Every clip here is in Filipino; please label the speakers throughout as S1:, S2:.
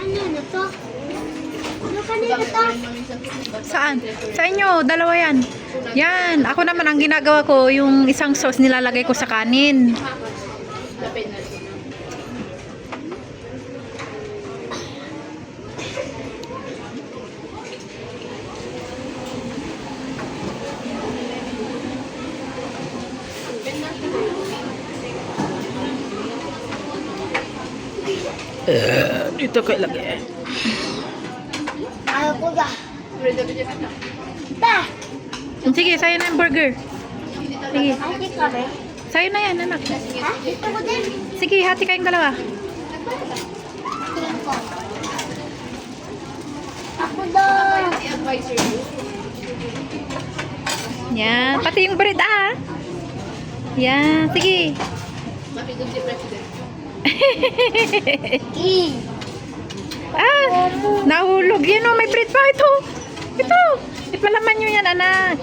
S1: Ano na to? Ano kanina to?
S2: Saan? Sa inyo, dalawa yan. Yan, ako naman ang ginagawa ko, yung isang sauce nilalagay ko sa kanin. Dito ko ilagay.
S1: Ayaw ko ga. Ta!
S2: Sige, sa'yo na yung burger. Sige,
S1: Ate ka ba?
S2: sa'yo na yan, anak.
S1: Ha? Ito ko din.
S2: Sige, hati kayong dalawa.
S1: Tingin ko. Ako daw.
S2: Yan, pati yung bread Yan, sige. Nahulog. Yan o, may bread pa ito. Ito. Ipalaman nyo yan, anak.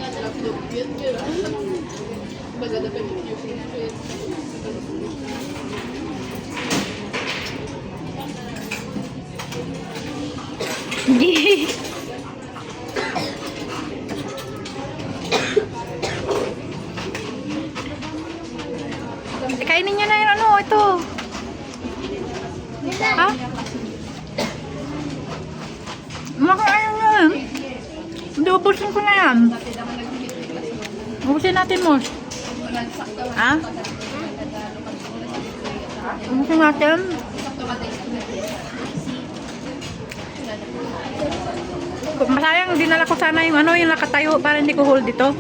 S2: Kainin nyo na yung ano, ito. Ha? Makain nyo yan. Hindi, ubusin ko na yan. Ubusin natin, Mos. Ha? Ubusin natin. Masayang, dinala ko sana yung ano, yung nakatayo para hindi ko hold dito.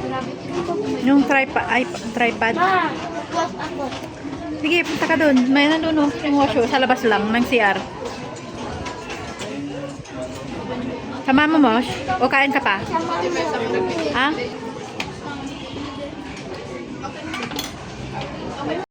S2: Yung tripod.
S1: Ma, was ako.
S2: Sige, punta ka dun. May nandun, yung washo, sa labas lang, ng CR. Sama mo, Mosh? O kain ka pa?
S1: Sama mo.
S2: Ha?